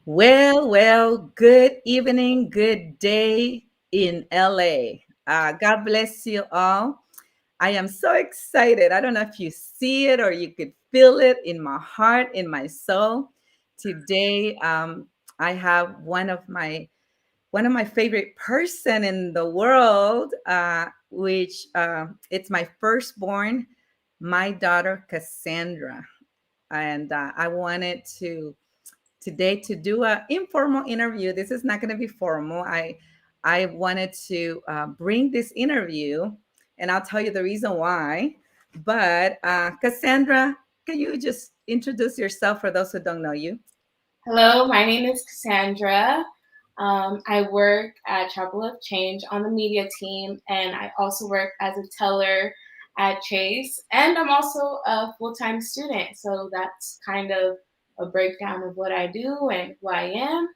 Good evening, good day in LA. God bless you all. I am so excited. I don't know if you see it or you could feel it in my heart, in my soul. Today, I have one of my favorite person in the world, which it's my firstborn, my daughter Cassandra, and I wanted to today to do an informal interview. This is not going to be formal. I wanted to bring this interview, and I'll tell you the reason why. But Cassandra, can you just introduce yourself for those who don't know you? Hello, my name is Cassandra. I work at Chapel of Change on the media team, and I also work as a teller at Chase. And I'm also a full time student. So that's kind of a breakdown of what I do and who I am.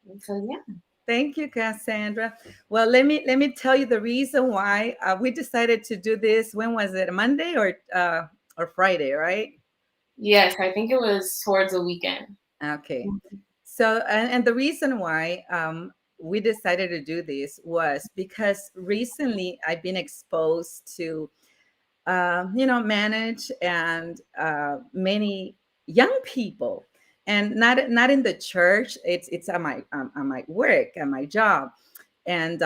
And so, yeah. Thank you, Cassandra. Well, let me tell you the reason why we decided to do this. When was it? Monday or Friday, right? Yes, I think it was towards the weekend. Okay. So, and the reason why we decided to do this was because recently I've been exposed to, manage and many young people, and not in the church. It's at my work, at my job, and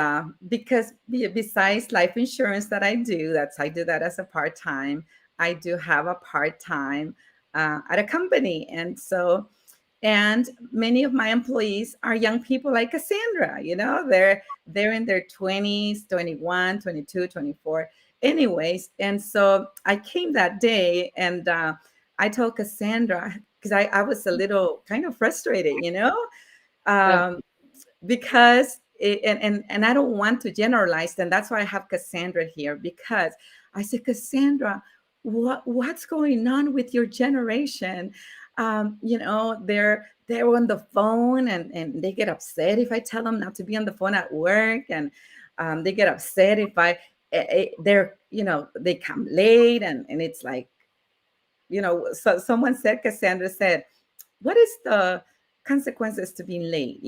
because besides life insurance that I do that as a part time. I do have a part time at a company, and many of my employees are young people like Cassandra. They're in their 20s, 21, 22, 24. Anyways, and so I came that day, and I told Cassandra, because I was a little kind of frustrated, Yeah. um, because and I don't want to generalize, and that's why I have Cassandra here, because I said, Cassandra, what's going on with your generation? They're on the phone, and they get upset if I tell them not to be on the phone at work, and they get upset if they come late, and it's like, so someone said, Cassandra said, what is the consequences to being late,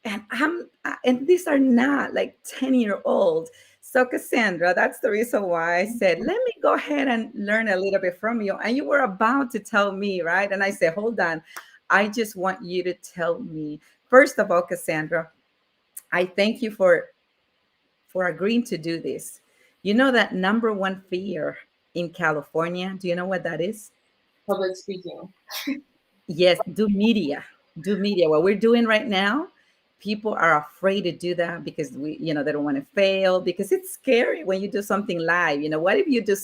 and these are not like 10-year-old. So Cassandra, that's the reason why I said, let me go ahead and learn a little bit from you. And you were about to tell me, right? And I said, hold on, I just want you to tell me. First of all, Cassandra, I thank you for agreeing to do this. You know that number one fear in California, do you know what that is? Public speaking. Yes, do media. What we're doing right now, people are afraid to do that because they don't want to fail, because it's scary when you do something live. What if you do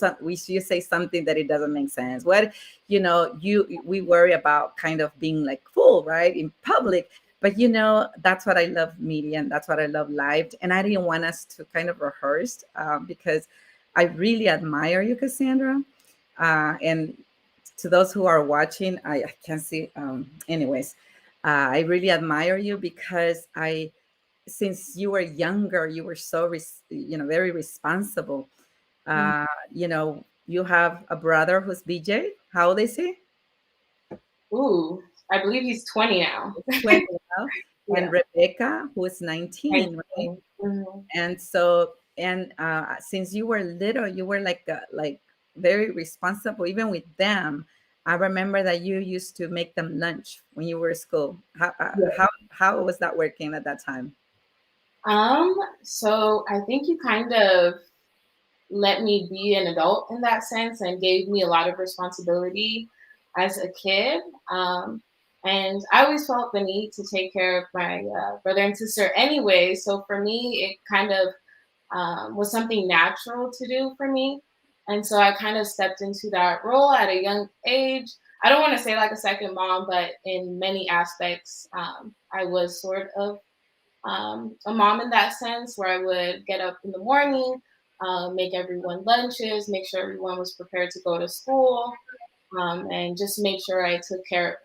you say something that it doesn't make sense? What, we worry about kind of being like full, right, in public. But that's what I love media, and that's what I love live. And I didn't want us to kind of rehearse, because I really admire you, Cassandra. And to those who are watching, I can't see. Anyways, I really admire you because since you were younger, you were so, very responsible. Mm. You have a brother who's BJ. How old is he? Ooh, I believe he's 20 now. 20 now. And Yeah. Rebecca, who is 19, right? 19. Mhm. And so, and since you were little, you were like very responsible, even with them. I remember that you used to make them lunch when you were at school. How was that working at that time? So I think you kind of let me be an adult in that sense and gave me a lot of responsibility as a kid. Um, and I always felt the need to take care of my brother and sister anyway. So for me, it kind of was something natural to do for me. And so I kind of stepped into that role at a young age. I don't want to say like a second mom, but in many aspects, I was sort of a mom in that sense, where I would get up in the morning, make everyone lunches, make sure everyone was prepared to go to school, and just make sure I took care of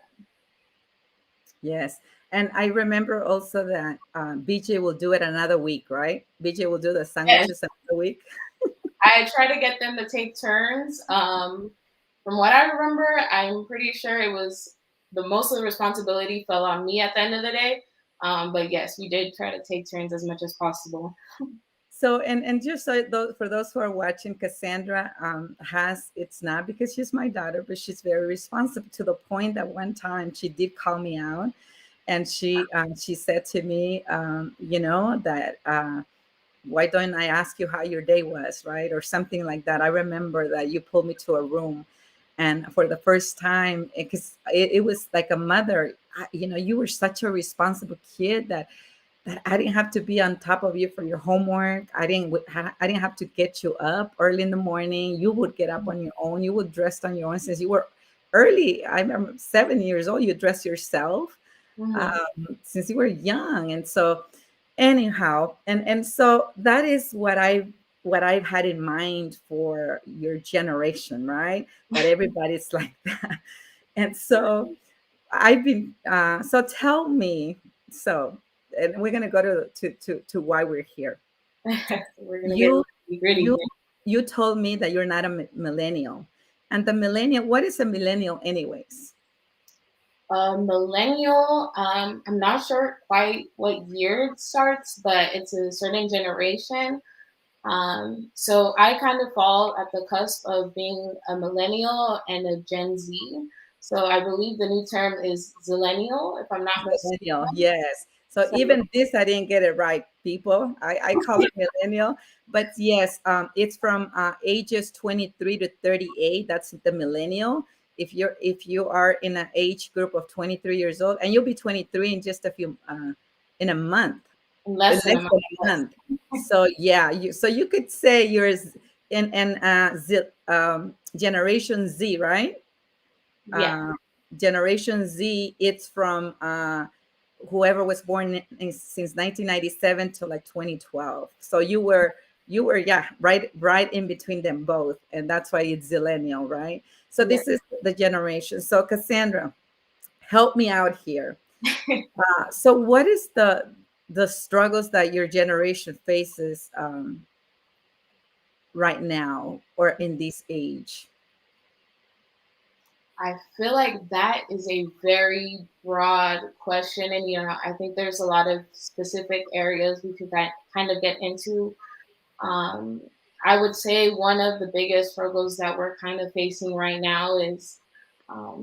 Yes. And I remember also that BJ will do it another week, right? BJ will do the them. sandwiches another week. I try to get them to take turns. From what I remember, I'm pretty sure it was the most of the responsibility fell on me at the end of the day. But yes, we did try to take turns as much as possible. So, and just so for those who are watching, Cassandra has, it's not because she's my daughter, but she's very responsible, to the point that one time she did call me out, and she said to me, that why don't I ask you how your day was, right? Or something like that. I remember that you pulled me to a room, and for the first time, because it was like a mother, you were such a responsible kid that I didn't have to be on top of you for your homework. I didn't have to get you up early in the morning. You would get up on your own. You would dress on your own since you were early. I remember 7 years old. You dress yourself Hmm. since you were young, and so anyhow, and so that is what I've had in mind for your generation, right? That everybody's like that, and so I've been so tell me so, and we're gonna go to why we're here. We're gonna get You gritty you here. you told me that you're not a millennial, and the millennial. What is a millennial, anyways? Millennial, I'm not sure quite what year it starts, but it's a certain generation. So I kind of fall at the cusp of being a millennial and a Gen Z. So I believe the new term is zillennial, if I'm not Millennial, mistaken. yes. So So even this, I didn't get it right, people. I call it millennial, but yes, it's from ages 23 to 38. That's the millennial. If you are in an age group of 23 years old, and you'll be 23 in just a few in a month, in in less than a less month, than a yes. month. So yeah, you could say you're Generation Z, right? Yeah, Uh, Generation Z, it's from whoever was born since 1997 to like 2012. So you were yeah, right in between them both, and that's why it's zillennial, right? So yeah. this is the generation. So Cassandra, help me out here. So what is the struggles that your generation faces right now, or in this age? I feel like that is a very broad question, and I think there's a lot of specific areas we could kind of get into. Um, I would say one of the biggest struggles that we're kind of facing right now is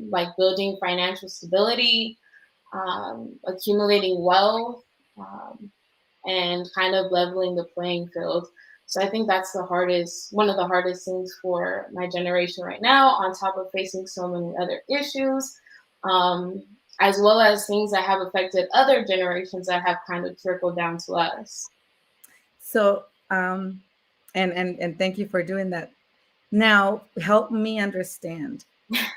like building financial stability, accumulating wealth, um, and kind of leveling the playing field. So I think that's one of the hardest things for my generation right now, on top of facing so many other issues, um, as well as things that have affected other generations that have kind of trickled down to us. So and thank you for doing that. Now help me understand,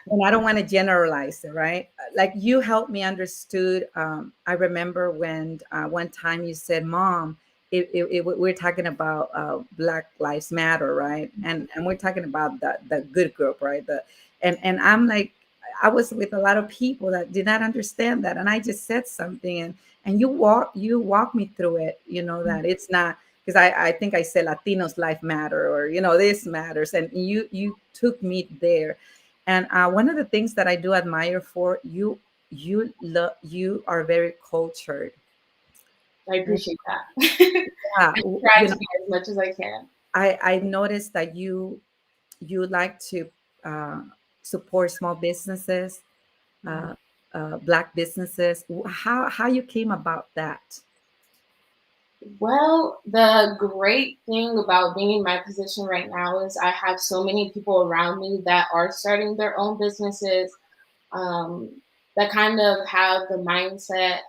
and I don't want to generalize it, right? Like you helped me understood. I remember when one time you said, "Mom, we're talking about Black Lives Matter, right?" And we're talking about the good group, right? And I'm like, I was with a lot of people that did not understand that, and I just said something, and you walk me through it. You know that it's not, because I think I said Latinos life matter, or this matters, and you took me there. And one of the things that I do admire for you, you are very cultured. I Right? appreciate that. Yeah, I try to be as much as I can. I noticed that you like to uh, support small businesses, Mhm. uh, Black businesses. How you came about that? Well, the great thing about being in my position right now is I have so many people around me that are starting their own businesses, that kind of have the mindset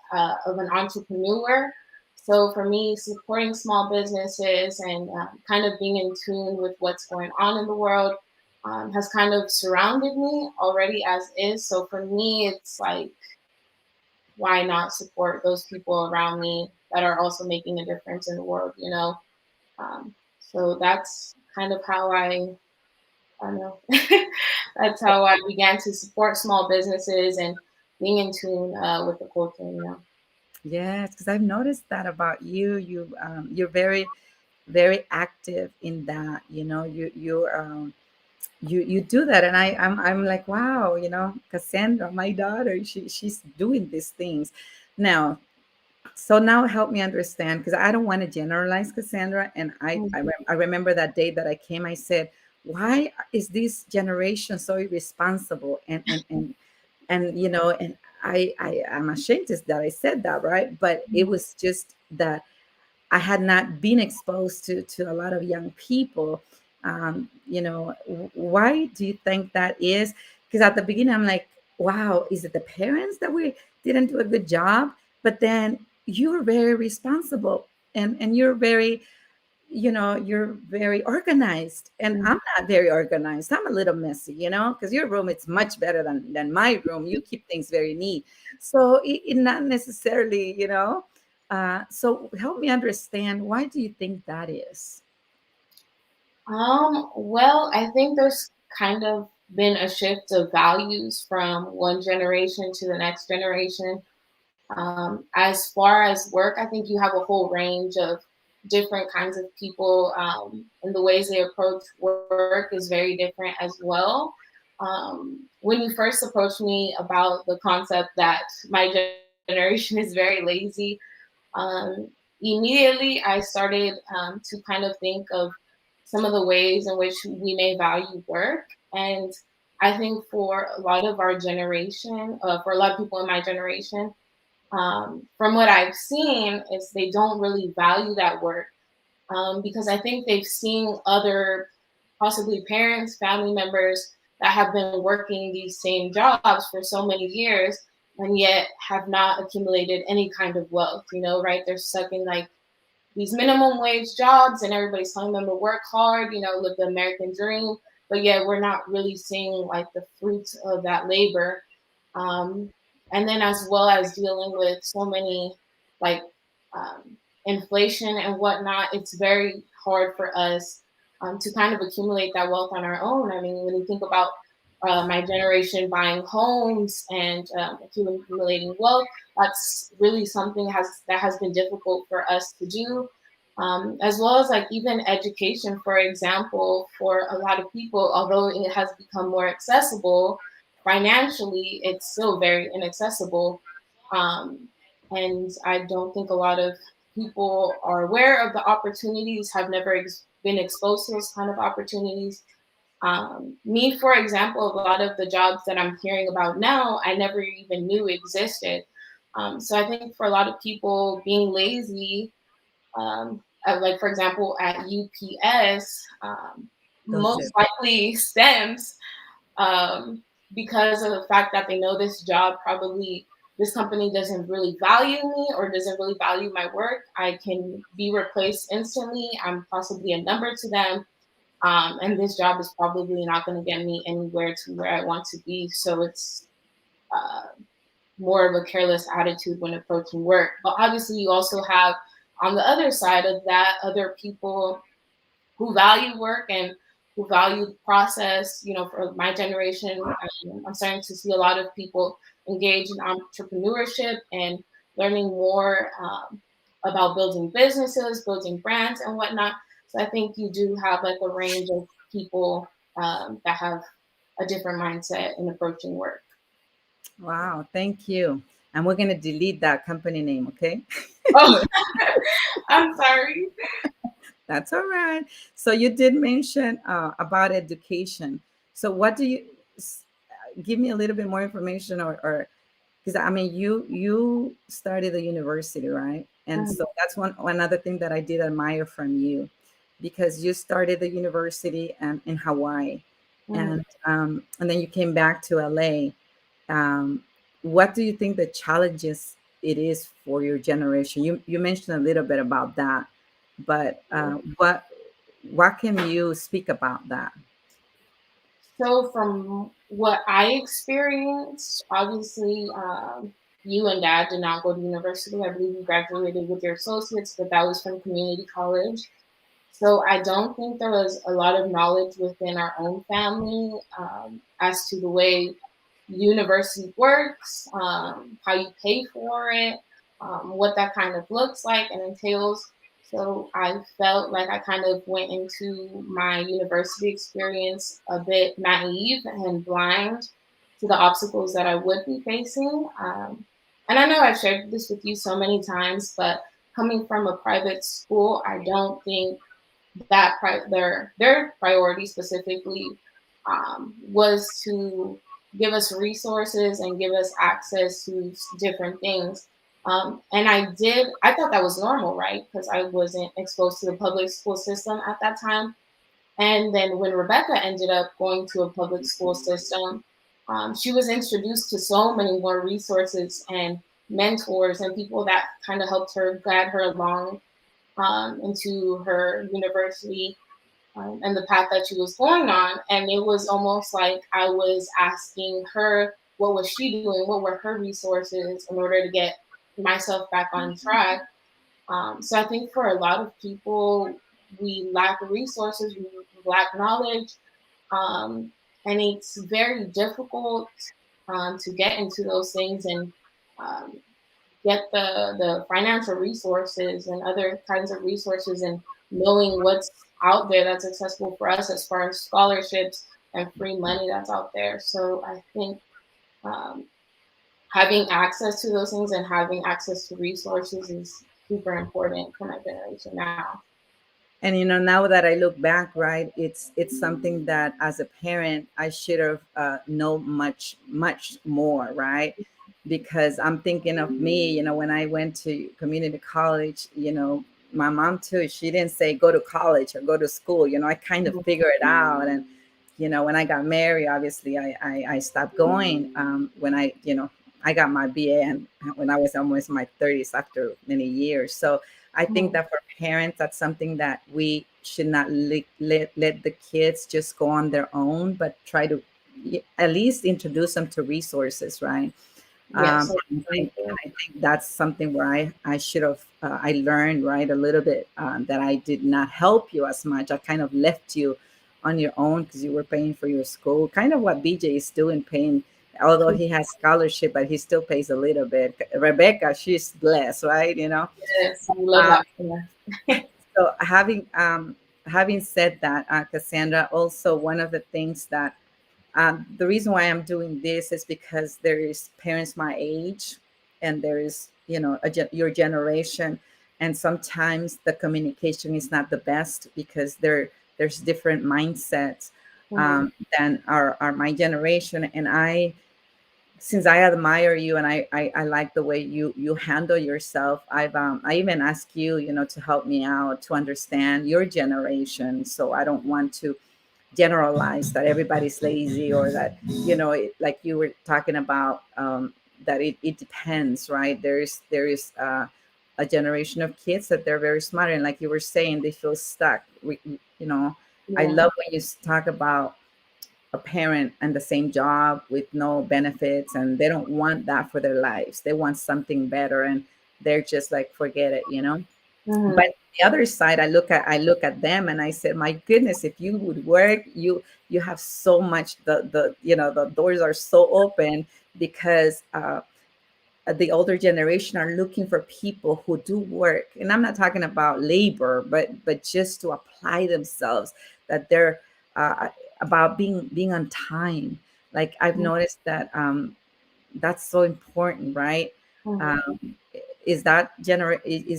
of an entrepreneur. So for me, supporting small businesses and kind of being in tune with what's going on in the world has kind of surrounded me already as is. So for me, it's like, why not support those people around me that are also making a difference in the world? So that's kind of how I don't know. That's how I began to support small businesses and being in tune with the culture. Yes, because I've noticed that about you. You're very, very active in that. You know, you. you do that, and I'm like, wow, Cassandra, my daughter, she's doing these things now. So now help me understand, because I don't want to generalize, Cassandra. And I remember that day that I came, I said, why is this generation so irresponsible? And and I'm ashamed that I said that, right? But it was just that I had not been exposed to a lot of young people. Why do you think that is? Because at the beginning, I'm like, wow, is it the parents that we didn't do a good job? But then you're very responsible, and you're very organized, and Mhm. I'm not very organized. I'm a little messy, because your room is much better than my room. You keep things very neat. So it not necessarily, so help me understand, why do you think that is? Well, I think there's kind of been a shift of values from one generation to the next generation. As far as work, I think you have a whole range of different kinds of people, and the ways they approach work is very different as well. When you first approached me about the concept that my generation is very lazy, um, immediately I started to kind of think of some of the ways in which we may value work. And I think for a lot of our generation, for a lot of people in my generation, from what I've seen, is they don't really value that work, because I think they've seen other, possibly parents, family members that have been working these same jobs for so many years and yet have not accumulated any kind of wealth, right? They're stuck in like these minimum wage jobs and everybody's telling them to work hard, live the American dream, but yet we're not really seeing like the fruits of that labor. Um, and then as well as dealing with so many like um, inflation and whatnot, it's very hard for us to kind of accumulate that wealth on our own. I mean, when you think about my generation buying homes and accumulating wealth, that's really something that has been difficult for us to do. As well as like even education, for example, for a lot of people, although it has become more accessible financially, it's still very inaccessible. Um, and I don't think a lot of people are aware of the opportunities, have never been exposed to those kind of opportunities. Me, for example, a lot of the jobs that I'm hearing about now, I never even knew existed. So I think for a lot of people, being lazy, like for example at UPS, Those most are likely stems um, because of the fact that they know this job probably this company doesn't really value me or doesn't really value my work. I can be replaced instantly. I'm possibly a number to them. And this job is probably not going to get me anywhere to where I want to be. So it's uh, more of a careless attitude when approaching work. But obviously, you also have on the other side of that other people who value work and who value the process. For my generation, I'm starting to see a lot of people engage in entrepreneurship and learning more about building businesses, building brands, and whatnot. So I think you do have like a range of people that have a different mindset in approaching work. Wow, thank you. And we're going to delete that company name, okay? Oh, I'm sorry. That's all right. So you did mention about education. So what do you give me a little bit more information, or because I mean you started the university, right? And Mhm, so that's one other thing that I did admire from you, because you started the university in Hawaii, mhm. and then you came back to LA. What do you think the challenges it is for your generation? You mentioned a little bit about that, but what can you speak about that? So, from what I experienced, obviously, you and Dad did not go to university. I believe you graduated with your associates, but that was from community college. So, I don't think there was a lot of knowledge within our own family as to the way university works, how you pay for it, what that kind of looks like and entails. So I felt like I kind of went into my university experience a bit naive and blind to the obstacles that I would be facing. And I know I've shared this with you so many times, but coming from a private school, I don't think that their priority specifically was to give us resources and give us access to different things. And I thought that was normal, right? Because I wasn't exposed to the public school system at that time. And then when Rebecca ended up going to a public school system, she was introduced to so many more resources and mentors and people that kind of helped her guide her along into her university and the path that she was going on. And it was almost like I was asking her, what was she doing? What were her resources in order to get myself back on track? So I think for a lot of people, we lack resources, we lack knowledge, um, and it's very difficult to get into those things and um, get the financial resources and other kinds of resources and knowing what's out there that's accessible for us as far as scholarships and free money that's out there. So I think um, having access to those things and having access to resources is super important for my generation now. And now that I look back, right, it's something that as a parent I should have know much more, right? Because I'm thinking of me, when I went to community college, my mom too, she didn't say go to college or go to school. I kind of figured it out. And when I got married, obviously I stopped going. When I got my BA, and when I was almost in my 30s, after many years. So I think Mhm. that for parents, that's something that we should not let the kids just go on their own, but try to at least introduce them to resources, right? Yes, I I think that's something where I should have I learned, right, a little bit, that I did not help you as much. I kind of left you on your own because you were paying for your school, kind of what BJ is doing, paying. Although he has scholarship, but he still pays a little bit. Rebecca, she's blessed, right? yes, we love Um, that for her. so having said that, Cassandra, also one of the things that the reason why I'm doing this is because there is parents my age, and there is your generation, and sometimes the communication is not the best because there's different mindsets Mhm. than our my generation. And since I admire you, and I like the way you handle yourself, I even ask you, to help me out to understand your generation. So I don't want to generalize that everybody's lazy, or that like you were talking about, that it depends, right? There is a generation of kids that they're very smart, and like you were saying, they feel stuck. I Yeah. love when you talk about a parent and the same job with no benefits, and they don't want that for their lives. They want something better, and they're just like, forget it. But Mhm. the other side, I look at them and I said, my goodness, if you would work, you have so much. The doors are so open, because the older generation are looking for people who do work. And I'm not talking about labor, but just to apply themselves, that they're uh, about being on time. Like I've noticed that that's so important, right? Mhm. um, is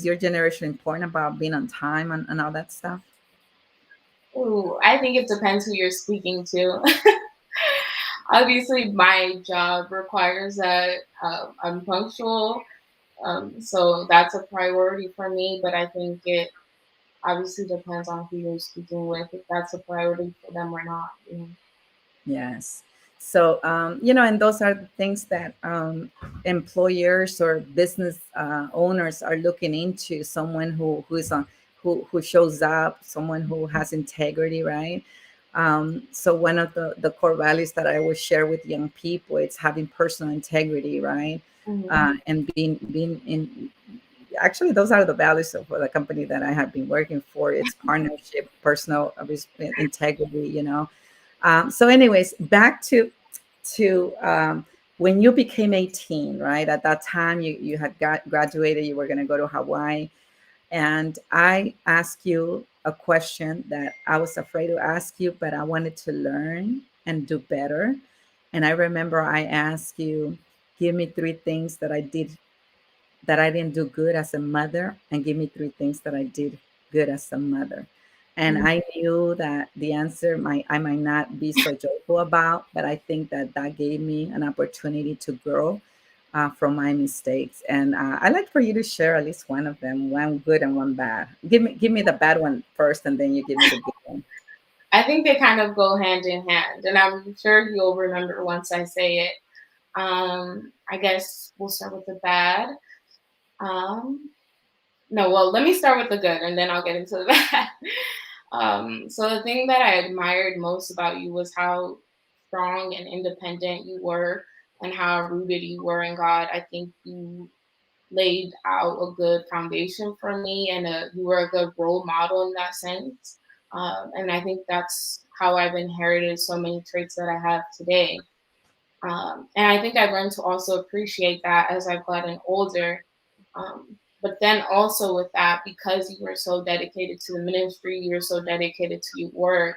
your generation important about being on time, and all that stuff? Ooh, I think it depends who you're speaking to. Obviously, my job requires that I'm punctual, so that's a priority for me. But I think it obviously depends on who you're speaking with, if that's a priority for them or not. Yes. So, and those are the things that employers or business owners are looking into. Someone who shows up, someone who has integrity, right? So one of the core values that I always share with young people, it's having personal integrity, right? Mhm. And being in. Actually, those are the values of the company that I have been working for. It's partnership, personal integrity. So, anyways, back to when you became 18, right? At that time, you had graduated. You were going to go to Hawaii. And I asked you a question that I was afraid to ask you, but I wanted to learn and do better. And I remember I asked you, give me three things that I didn't do good as a mother, and give me three things that I did good as a mother. And Mhm. I knew that the answer I might not be so joyful about, but I think that that gave me an opportunity to grow from my mistakes. And I'd like for you to share at least one of them, one good and one bad. Give me the bad one first, and then you give me the good one. I think they kind of go hand in hand, and I'm sure you'll remember once I say it. I guess we'll start with the bad. Um, no, well, let me start with the good, and then I'll get into the bad. So the thing that I admired most about you was how strong and independent you were, and how rooted you were in God. I think you laid out a good foundation for me, and you were a good role model in that sense. And I think that's how I've inherited so many traits that I have today. And I think I've learned to also appreciate that as I've gotten older. But then also with that, because you were so dedicated to the ministry, you were so dedicated to your work.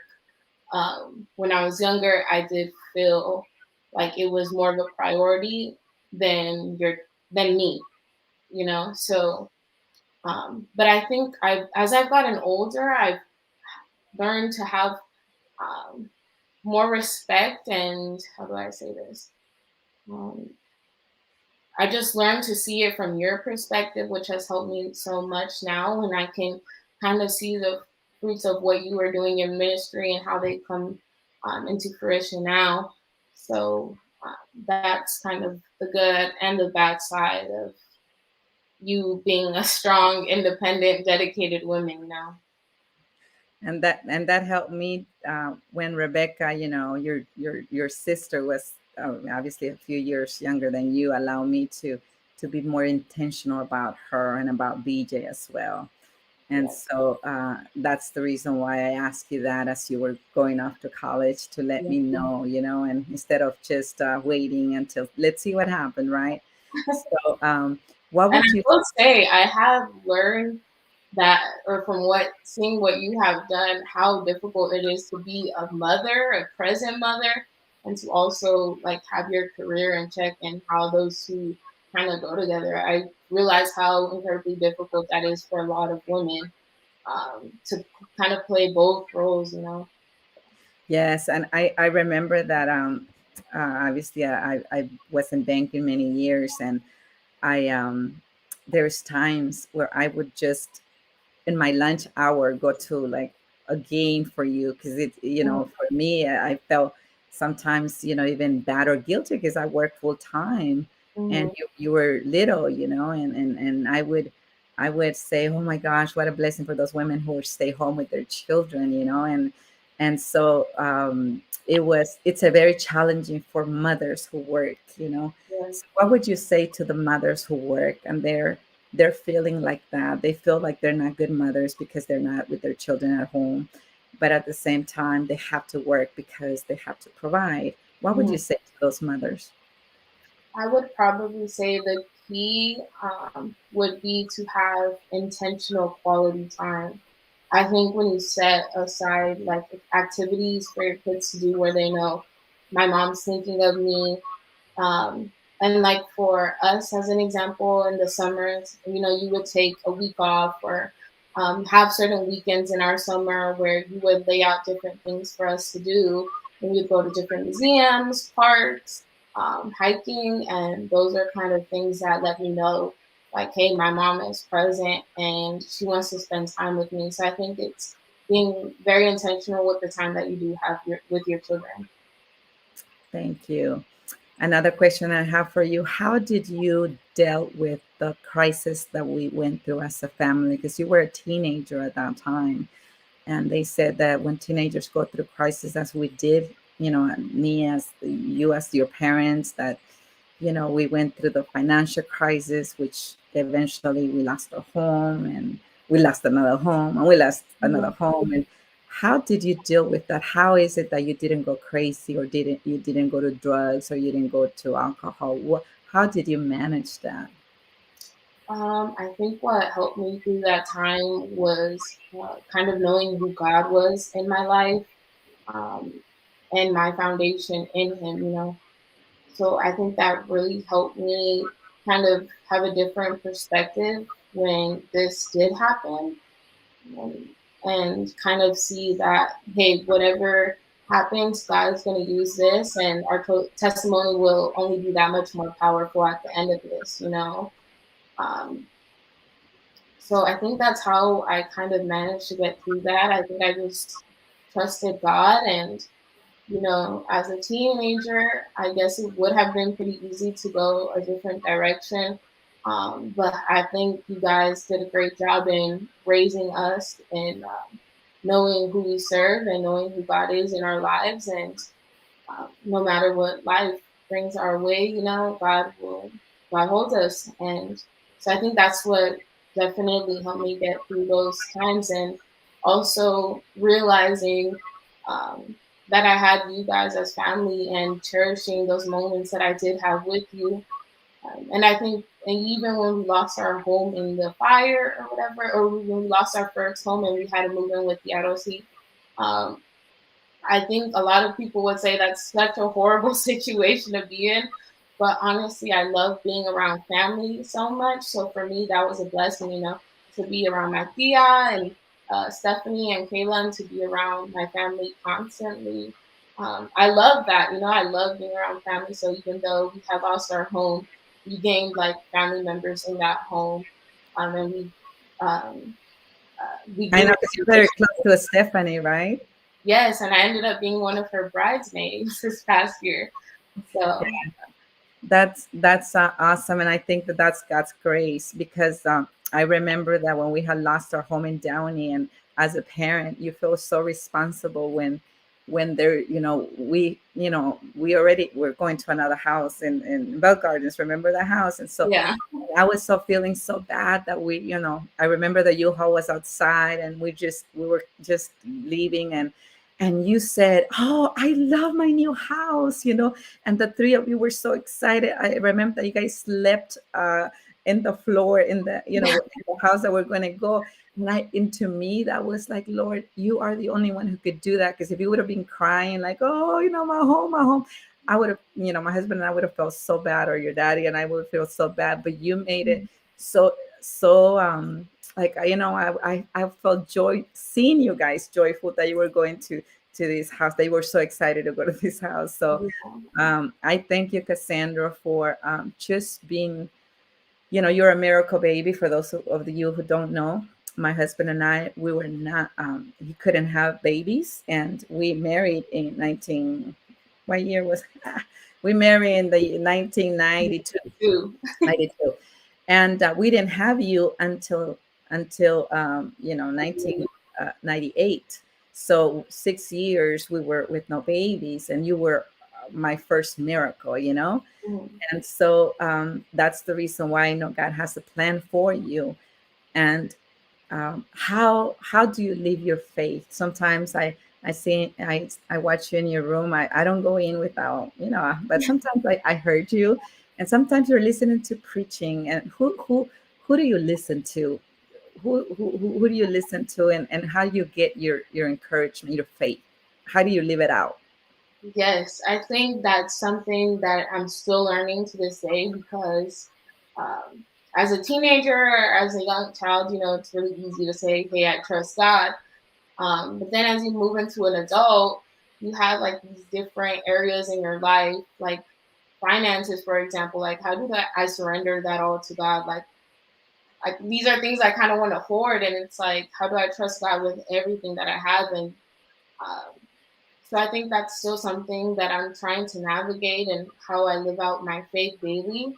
When I was younger, I did feel like it was more of a priority than your than me, you know. So, but I think as I've gotten older, I've learned to have um, more respect, and how do I say this? Um, I just learned to see it from your perspective, which has helped me so much now when I can kind of see the fruits of what you are doing in ministry and how they come into fruition now. So that's kind of the good and the bad side of you being a strong, independent, dedicated woman, you know. And that helped me when Rebecca, your sister was obviously a few years younger than you, allow me to be more intentional about her and about BJ as well. And Yeah. so that's the reason why I asked you that as you were going off to college, to let Yeah. me know, and instead of just waiting until let's see what happened, right? So what And would I you will say, I have learned that, or from what seeing what you have done, how difficult it is to be a mother, a present mother, and to also like have your career in check, and how those two kind of go together. I realize how incredibly difficult that is for a lot of women to kind of play both roles, you know. Yes, and I remember that obviously I was in banking many years, and I there's times where I would just in my lunch hour go to like a game for you, because for me I felt sometimes even bad or guilty because I work full time, and Mm-hmm. you were little, and I would say, oh my gosh, what a blessing for those women who stay home with their children, and so it's a very challenging for mothers who work, Yeah. so what would you say to the mothers who work and they're feeling like that. They feel like they're not good mothers because they're not with their children at home. But at the same time, they have to work because they have to provide. What would Mhm. you say to those mothers? I would probably say the key would be to have intentional quality time. I think when you set aside like activities for your kids to do where they know my mom's thinking of me, and like for us as an example, in the summers, you would take a week off, or have certain weekends in our summer where you would lay out different things for us to do. And we'd go to different museums, parks, hiking, and those are kind of things that let me know, like, hey, my mom is present and she wants to spend time with me. So I think it's being very intentional with the time that you do have with your children. Thank you. Another question I have for you: how did you deal with the crisis that we went through as a family? Because you were a teenager at that time, and they said that when teenagers go through crisis, as we did, me as you as your parents, that we went through the financial crisis, which eventually we lost our home, and we lost another home, and we lost another Mhm. home. And how did you deal with that? How is it that you didn't go crazy, or you didn't go to drugs, or you didn't go to alcohol? How did you manage that? I think what helped me through that time was kind of knowing who God was in my life, um, and my foundation in Him, you know. So I think that really helped me kind of have a different perspective when this did happen, and, and kind of see that, hey, whatever happens, God is going to use this, and our testimony will only be that much more powerful at the end of this, you know. Um, so I think that's how I kind of managed to get through that. I think I just trusted God, and you know, as a teenager, I guess it would have been pretty easy to go a different direction. But I think you guys did a great job in raising us and knowing who we serve and knowing who God is in our lives. And no matter what life brings our way, you know, God holds us. And so I think that's what definitely helped me get through those times, and also realizing um, that I had you guys as family and cherishing those moments that I did have with you. And I think, and even when we lost our home in the fire or whatever, or when we lost our first home and we had to move in with the ROC, um, I think a lot of people would say that's such a horrible situation to be in. But honestly, I love being around family so much. So for me, that was a blessing, you know, to be around my tia and Stephanie and Kayla, and to be around my family constantly. I love that, you know, I love being around family. So even though we had lost our home, we gained like family members in that home. And um, we I grew know a because you're very relationship. close to Stephanie, right? Yes, and I ended up being one of her bridesmaids this past year. So That's awesome, and I think that that's God's grace because I remember that when we had lost our home in Downey, and as a parent, you feel so responsible when there, we already were going to another house in Bell Gardens. Remember that house? And so yeah, I was so feeling so bad that I remember the U-Haul was outside and we were just leaving, and you said, "Oh, I love my new house," and the three of you were so excited. I remember that you guys slept in the floor yeah, in the house that we're going to go. And to me, that was like, Lord, you are the only one who could do that. Because if you would have been crying like, "Oh, my home," I would have, my husband and I would have felt so bad, or your daddy and I would feel so bad. But you made it so like I felt joy seeing you guys joyful that you were going to this house. They were so excited to go to this house. So I thank you, Cassandra, for just being, you're a miracle baby. For those of you who don't know, my husband and I, we were not, he couldn't have babies. And we married in what year was, we married in the 1992. too. 92. And we didn't have you until 1998. So 6 years we were with no babies, and you were my first miracle. Mhm. And so that's the reason why I know God has a plan for you. And how do you live your faith? Sometimes I watch you in your room. I don't go in without, but sometimes I heard you, and sometimes you're listening to preaching. And who do you listen to? Who do you listen to, and how do you get your encouragement, your faith? How do you live it out? Yes, I think that's something that I'm still learning to this day, because um, as a teenager, or as a young child, you know, it's really easy to say, "Hey, I trust God." But then as you move into an adult, you have like these different areas in your life, like finances, for example. Like, how do I surrender that all to God? Like these are things I kind of want to hoard, and it's like, how do I trust God with everything that I have? And um, so I think that's still something that I'm trying to navigate, and how I live out my faith daily.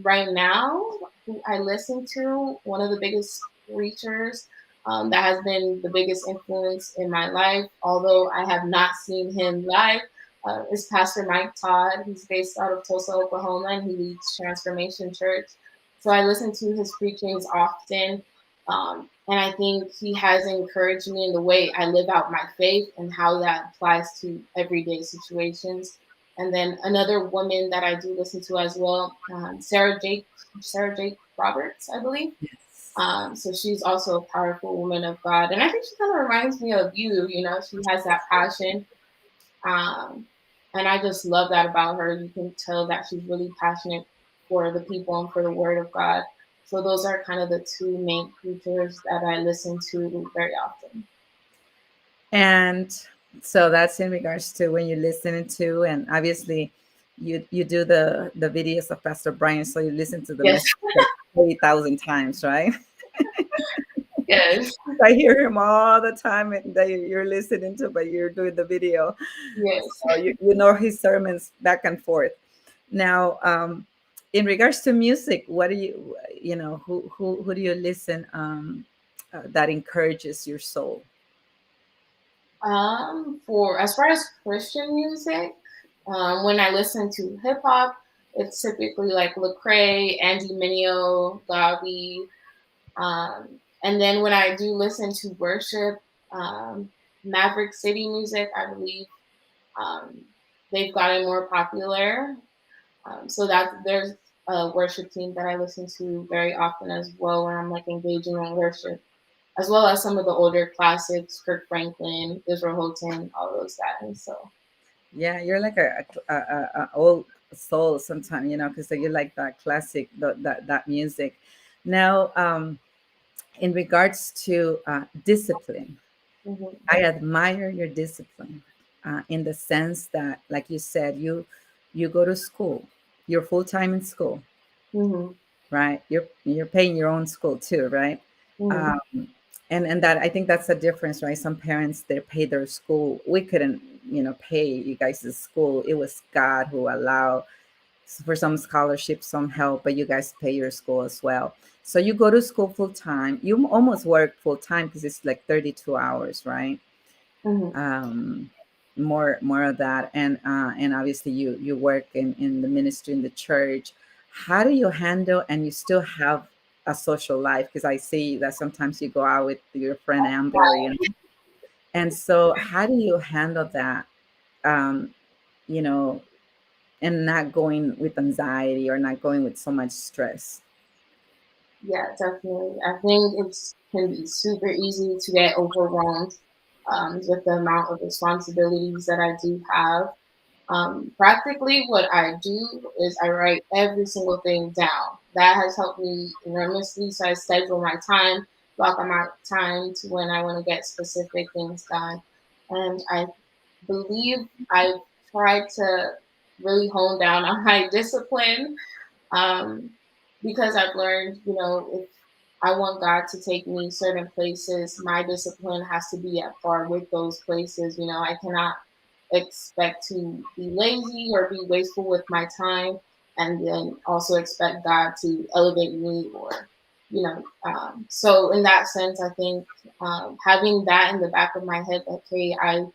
Right now, who I listen to, one of the biggest preachers that has been the biggest influence in my life, although I have not seen him live, is Pastor Mike Todd. He's based out of Tulsa, Oklahoma, and he leads Transformation Church. So I listen to his preachings often. And I think he has encouraged me in the way I live out my faith and how that applies to everyday situations. And then another woman that I do listen to as well, Sarah Jake Roberts, I believe. Yes. So she's also a powerful woman of God, and I think she kind of reminds me of you. You know, she has that passion, um, and I just love that about her. You can tell that she's really passionate for the people and for the Word of God. So those are kind of the two main preachers that I listen to very often. And so that's in regards to when you're listening to, and obviously you do the videos of Pastor Brian, so you listen to the Yes, message like 30,000 times, right? yes, I hear him all the time and that you're listening to, but you're doing the video. yes. So you know his sermons back and forth. Now, in regards to music, what do you know, who do you listen that encourages your soul? For as far as Christian music, when I listen to hip hop, it's typically like Lecrae, Andy Mineo, Gabi. And then when I do listen to worship, um, Maverick City music, I believe um, they've gotten more popular. So that there's a worship team that I listen to very often as well when I'm like engaging in worship, as well as some of the older classics, Kirk Franklin, Israel Houghton, all those guys. So Yeah, you're like a old soul sometimes, you know, because you like that classic, that music. Now, in regards to discipline, mhm, I admire your discipline in the sense that, like you said, you go to school, you're full time in school, mhm, right? You're paying your own school too, right? mhm, Um, and that, I think that's the difference, right? Some parents, they pay their school. We couldn't, you know, pay you guys' school. It was God who allowed for some scholarships, some help, but you guys pay your school as well. So you go to school full time. You almost work full time because it's like 32 hours, right? mhm. um, more of that, and obviously you work in the ministry in the church. How do you handle and you still have a social life? Because I see that sometimes you go out with your friend Amber, you know. And so how do you handle that, um, you know, and not going with anxiety or not going with so much stress? Yeah, definitely. I think it's can be super easy to get overwhelmed with the amount of responsibilities that I do have. Practically, what I do is I write every single thing down. That has helped me enormously. So I schedule my time, block out time to when I want to get specific things done. And I believe I've tried to really hone down on my discipline, um, because I've learned, you know, if I want God to take me certain places, my discipline has to be at par with those places. You know, I cannot expect to be lazy or be wasteful with my time, and then also expect God to elevate me or, you know, so in that sense, I think having that in the back of my head, okay, I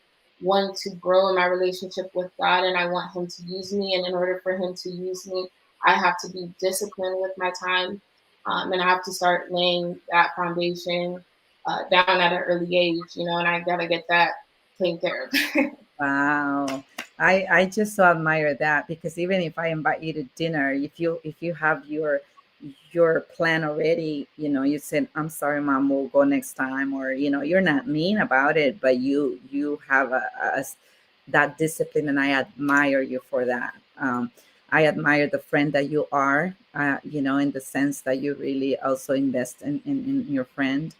want to grow in my relationship with God and I want Him to use me. And in order for Him to use me, I have to be disciplined with my time, and I have to start laying that foundation down at an early age, you know, and I got to get that taken care of. Wow. I just so admire that, because even if I invite you to dinner, if you have your plan already, you know, you said, I'm sorry, mom, we'll go next time, or you know, you're not mean about it, but you have that discipline, and I admire you for that. I admire the friend that you are, you know, in the sense that you really also invest in your friend.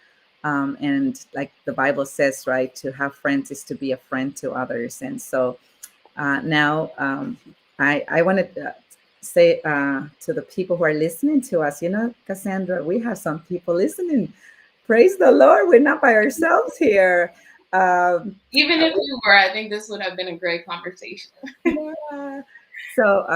And like the Bible says, right, to have friends is to be a friend to others. And so now I want to say to the people who are listening to us, you know, Cassandra, we have some people listening. Praise the Lord, we're not by ourselves here. Um, Even if you were, I think this would have been a great conversation. yeah. So,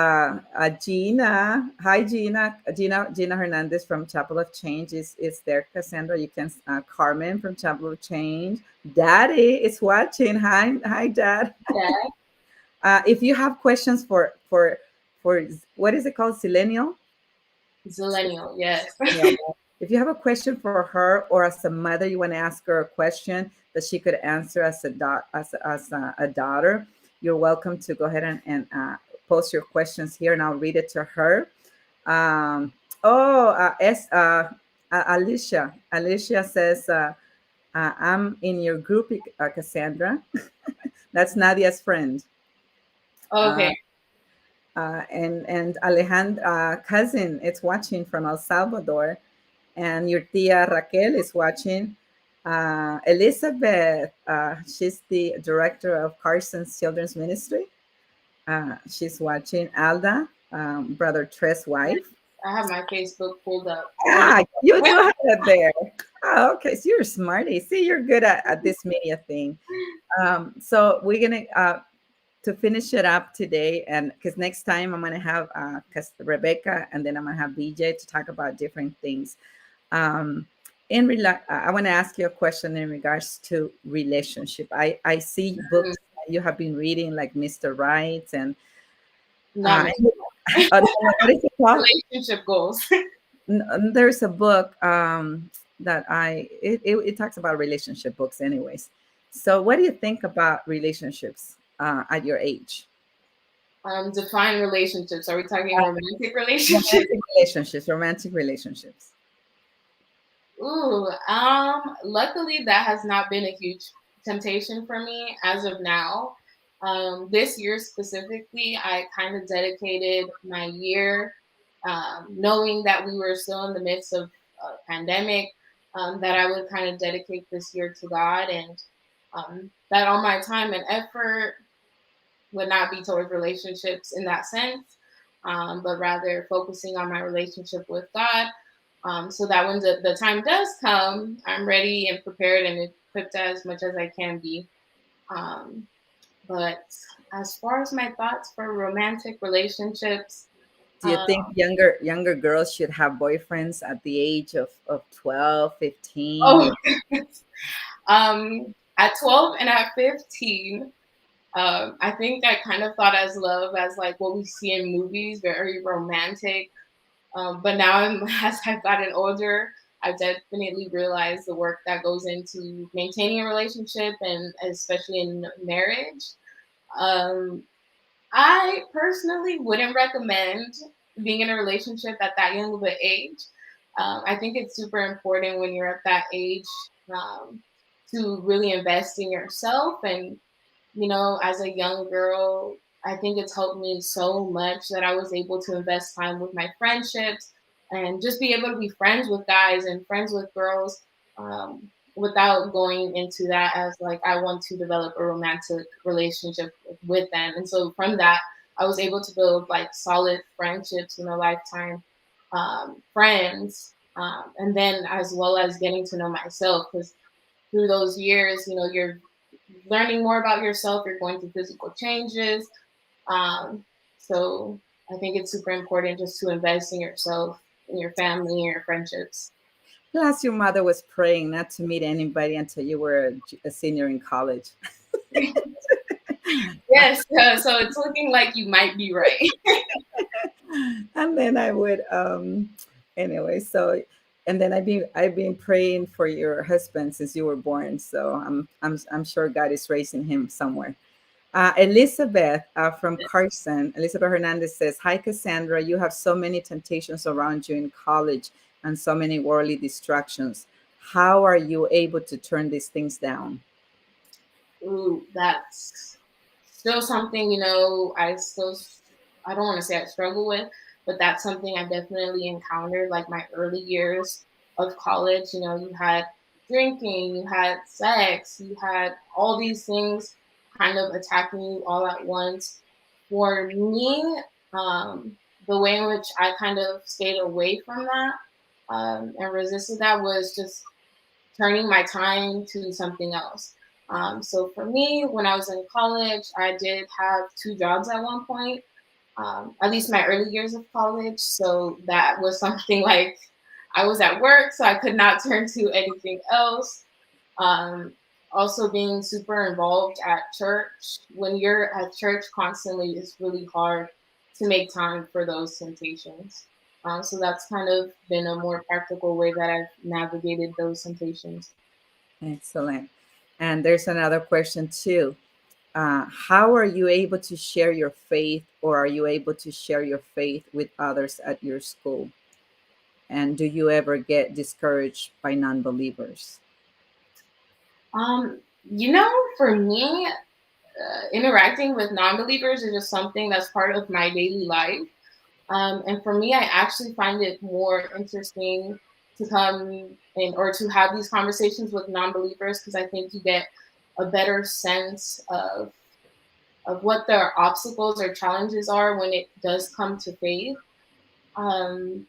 Gina, hi, Gina Hernandez from Chapel of Change is there. Cassandra, you can, Carmen from Chapel of Change. Daddy is watching. Hi, Dad. Yeah, If you have questions for what is it called, Millennial? Zillennial, yes. Yeah. If you have a question for her, or as a mother, you want to ask her a question that she could answer as a daughter, you're welcome to go ahead and post your questions here, and I'll read it to her. Um, oh, Alicia. Alicia says, I'm in your group, Cassandra. That's Nadia's friend. Uh, Okay. and Alejandra, cousin, it's watching from El Salvador, and your tia Raquel is watching. Elizabeth, she's the director of Carson's Children's Ministry. She's watching. Alda, brother Tres' wife. I have my Facebook pulled up. What? Ah, you do have it there. Oh, okay. So you're a smarty. See, you're good at this media thing. So we're gonna to finish it up today, and because next time I'm gonna have Rebecca, and then I'm gonna have BJ to talk about different things. Um, I want to ask you a question in regards to relationship. I see Mhm. books that you have been reading, like Mr. Right, and Not uh, me. what is it called? Relationship goals. There's a book that it talks about relationship books, anyways. So, what do you think about relationships at your age? Define relationships. Are we talking Uh, romantic relationships? Romantic relationships. Ooh, luckily that has not been a huge temptation for me as of now. This year specifically, I kind of dedicated my year, knowing that we were still in the midst of a pandemic, that I would kind of dedicate this year to God, and that all my time and effort would not be towards relationships in that sense, but rather focusing on my relationship with God, so that when the time does come, I'm ready and prepared and equipped as much as I can be. Um, but as far as my thoughts for romantic relationships, Do you uh, think younger girls should have boyfriends at the age of 12, oh, 15? at 12 and at 15, I think I kind of thought as love as like what we see in movies, very romantic. But now, as I've gotten older, I've definitely realized the work that goes into maintaining a relationship, and especially in marriage. Um, I personally wouldn't recommend being in a relationship at that young of an age. I think it's super important when you're at that age, um, to really invest in yourself. And as a young girl, I think it's helped me so much that I was able to invest time with my friendships and just be able to be friends with guys and friends with girls, without going into that as like I want to develop a romantic relationship with them. And so from that, I was able to build like solid friendships in a lifetime, friends, and then as well as getting to know myself, because through those years, you're learning more about yourself, you're going through physical changes. Um, so I think it's super important just to invest in yourself, in your family, and your friendships. Plus, your mother was praying not to meet anybody until you were a senior in college. Yes, so it's looking like you might be right. And then I would anyway, so and then I've been praying for your husband since you were born. So I'm sure God is raising him somewhere. Elizabeth from Carson, Elizabeth Hernandez says, "Hi Cassandra, you have so many temptations around you in college and so many worldly distractions. How are you able to turn these things down?" Ooh, that's still something, I don't want to say I struggle with, but that's something I definitely encountered like my early years of college. You had drinking, you had sex, you had all these things kind of attacking you all at once. For me, the way in which I kind of stayed away from that, and resisted that, was just turning my time to something else. So for me, when I was in college, I did have two jobs at one point, at least my early years of college. So that was something like I was at work, so I could not turn to anything else. Um, Also, being super involved at church. When you're at church constantly, it's really hard to make time for those temptations. So that's kind of been a more practical way that I've navigated those temptations. Excellent. And there's another question too. how are you able to share your faith, or are you able to share your faith with others at your school? And do you ever get discouraged by non-believers? You know, for me, interacting with non-believers is just something that's part of my daily life. And for me, I actually find it more interesting to come in or to have these conversations with non-believers, because I think you get a better sense of what their obstacles or challenges are when it does come to faith. Um,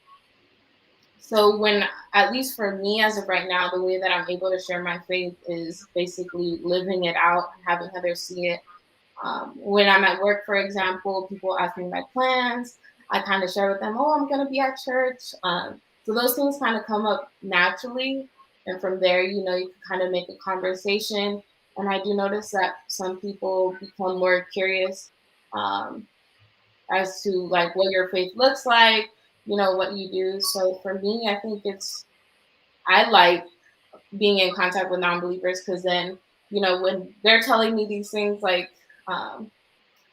so when, at least for me as of right now, the way that I'm able to share my faith is basically living it out and having others see it. When I'm at work, for example, people ask me my plans. I kind of share with them, oh, I'm going to be at church. So those things kind of come up naturally. And from there, you know, you can kind of make a conversation. And I do notice that some people become more curious um, as to like what your faith looks like, you know, what you do. So for me, I think I like being in contact with non-believers, because then, you know, when they're telling me these things, like, um,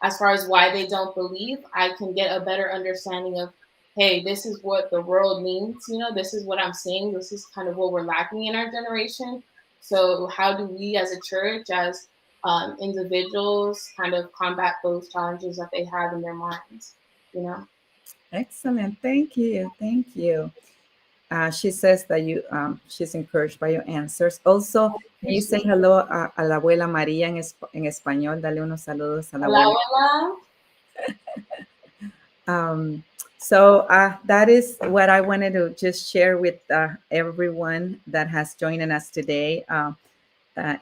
as far as why they don't believe, I can get a better understanding of, hey, this is what the world needs. You know, this is what I'm seeing. This is kind of what we're lacking in our generation. So, how do we as a church, as individuals, kind of combat those challenges that they have in their minds? You know? Excellent. Thank you. Thank you. She says that she's encouraged by your answers. Also, can you say hello a la abuela María en español? Dale unos saludos a la Hola, abuela. hola. Um, so that is what I wanted to just share with everyone that has joined us today,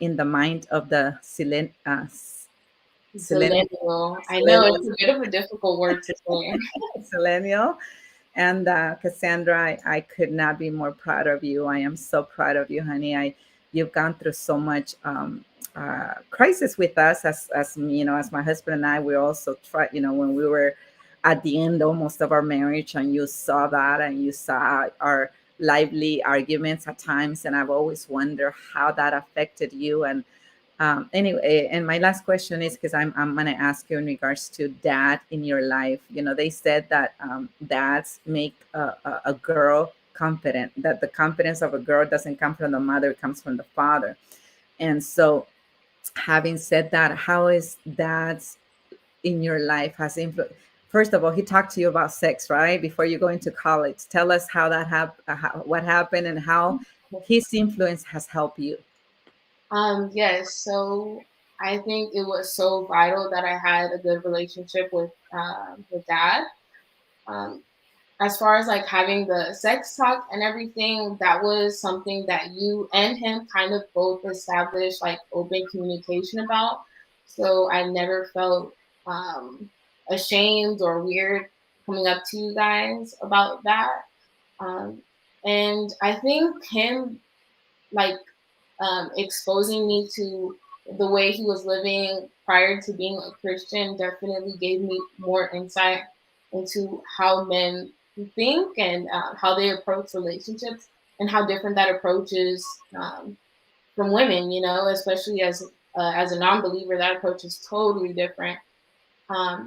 in the mind of the Millennial. I know Selenium, it's a bit of a difficult word to say. Selenium. And Cassandra, I could not be more proud of you. I am so proud of you, honey. You've gone through so much crisis with us, as you know, as my husband and I. We also tried, you know, when we were at the end almost of our marriage, and you saw that, and you saw our lively arguments at times, and I've always wondered how that affected you. And anyway, and my last question is, because I'm going to ask you in regards to dad in your life. You know, they said that dads make a girl confident, that the confidence of a girl doesn't come from the mother, it comes from the father. And so, having said that, how is dad's in your life has influenced? First of all, he talked to you about sex, right? Before you go into college. Tell us how that what happened, and how his influence has helped you. Yes, so I think it was so vital that I had a good relationship with dad. Um, as far as like having the sex talk and everything, that was something that you and him kind of both established like open communication about. So I never felt um, ashamed or weird coming up to you guys about that. Um, and I think him like exposing me to the way he was living prior to being a Christian definitely gave me more insight into how men think and how they approach relationships, and how different that approach is from women. You know, especially as a non-believer, that approach is totally different.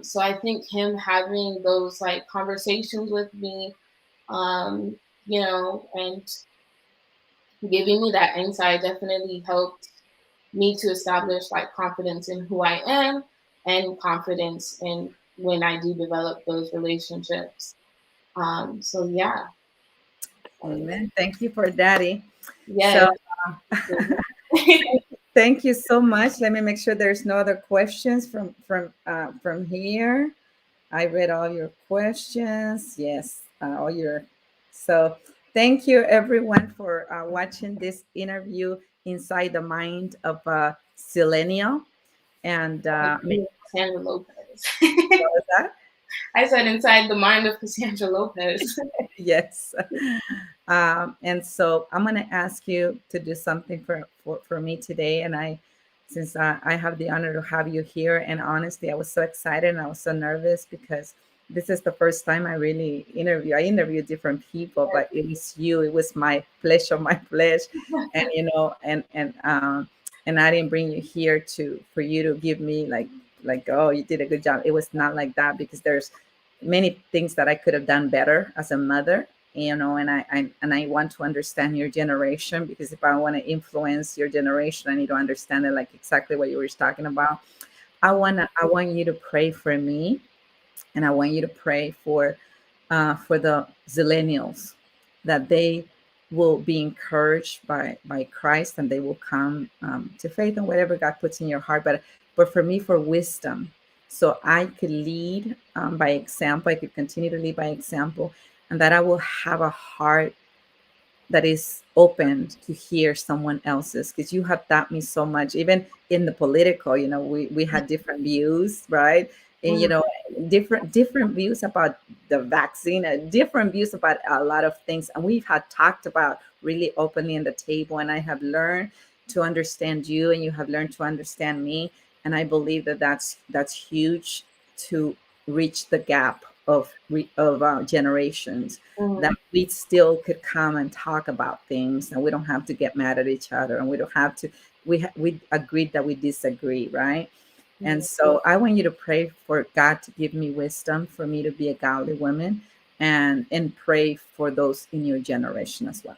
So I think him having those like conversations with me, you know, and giving me that insight definitely helped me to establish like confidence in who I am, and confidence in when I do develop those relationships. So yeah, Amen. Thank you for daddy. So yes. thank you so much. Let me make sure there's no other questions from here. I read all your questions. Yes, all your. So thank you everyone for watching this interview inside the mind of Selenial. And Cassandra Lopez. what was that? I said inside the mind of Cassandra Lopez. Yes. And so I'm going to ask you to do something for me today. And since I have the honor to have you here, and honestly, I was so excited and I was so nervous, because this is the first time I interview different people, but it was you. It was my flesh of my flesh. And, you know, and I didn't bring you here to for you to give me like, oh, you did a good job. It was not like that, because there's many things that I could have done better as a mother, and I want to understand your generation, because if I want to influence your generation, I need to understand it, like exactly what you were talking about. I want you to pray for me, and I want you to pray for the zillennials, that they will be encouraged by Christ, and they will come to faith and whatever God puts in your heart. But for me, for wisdom, so I could lead by example. I could continue to lead by example, and that I will have a heart that is open to hear someone else's, because you have taught me so much, even in the political, we had different views, right? And Mhm. different views about the vaccine, and different views about a lot of things, and we've had talked about really openly in the table, and I have learned to understand you, and you have learned to understand me, and I believe that that's huge, to reach the gap of generations, that Mhm. we still could come and talk about things, and we don't have to get mad at each other, and we don't have to, we agreed that we disagree, right? And Mhm. so I want you to pray for God to give me wisdom for me to be a godly woman, and pray for those in your generation as well.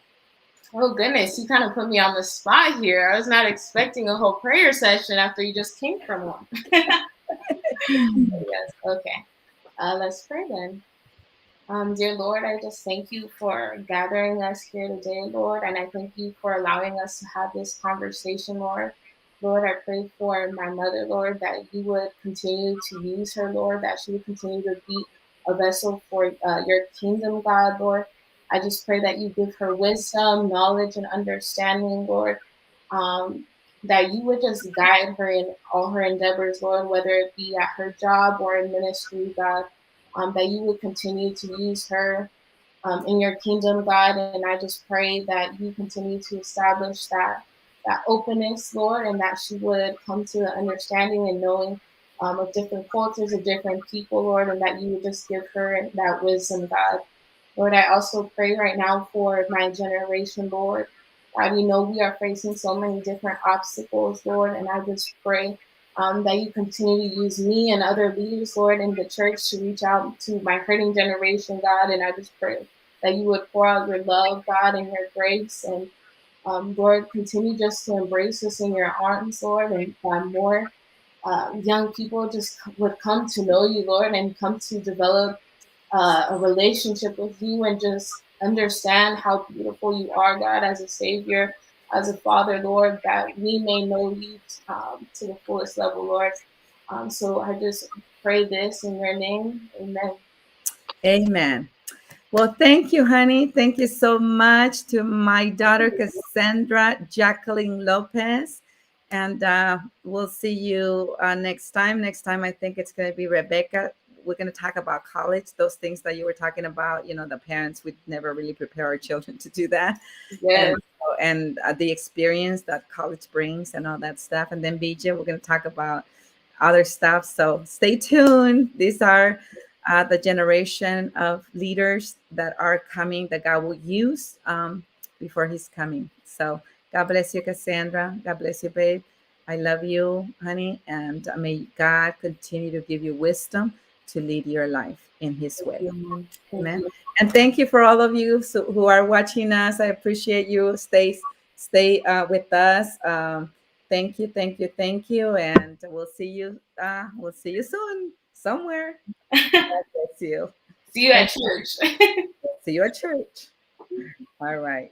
Oh goodness, you kind of put me on the spot here. I was not expecting a whole prayer session after you just came from one. Yes, okay. Let's pray then. Dear Lord, I just thank you for gathering us here today, Lord, and I thank you for allowing us to have this conversation, Lord. Lord, I pray for my mother, Lord, that you would continue to use her, Lord, that she would continue to be a vessel for your kingdom, God, Lord. I just pray that you give her wisdom, knowledge, and understanding, Lord. Um, that you would just guide her in all her endeavors, Lord, whether it be at her job or in ministry, God, that you would continue to use her in your kingdom, God. And I just pray that you continue to establish that openness, Lord, and that she would come to the understanding and knowing of different cultures, of different people, Lord, and that you would just give her that wisdom, God. Lord, I also pray right now for my generation, Lord. God, you know we are facing so many different obstacles, Lord, and I just pray that you continue to use me and other leaders, Lord, in the church to reach out to my hurting generation, God, and I just pray that you would pour out your love, God, and your grace, and Lord, continue just to embrace us in your arms, Lord, and more young people just would come to know you, Lord, and come to develop a relationship with you and just understand how beautiful you are, God, as a Savior, as a Father, Lord, that we may know you to the fullest level, Lord. So I just pray this in your name. Amen. Amen. Well, thank you, honey. Thank you so much to my daughter, Cassandra Jacqueline Lopez. And we'll see you next time. Next time, I think it's going to be Rebecca. We're going to talk about college, those things that you were talking about. The parents would never really prepare our children to do that. And Yes. the experience that college brings and all that stuff. And then, BJ, we're going to talk about other stuff. So stay tuned. These are the generation of leaders that are coming, that God will use before He's coming. So God bless you, Cassandra. God bless you, babe. I love you, honey. And may God continue to give you wisdom to lead your life in His Thank way. you. Thank Amen. you. And thank you for all of you who are watching us. I appreciate you. Stay with us. Thank you, thank you, thank you, and we'll see you. We'll see you soon somewhere. God bless you. See you at And church. see you at church. All right.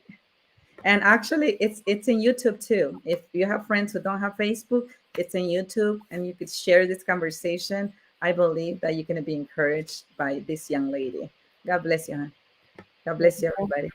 And actually, it's in YouTube too. If you have friends who don't have Facebook, it's in YouTube, and you could share this conversation. I believe that you're going to be encouraged by this young lady. God bless you, hon. God bless you, everybody.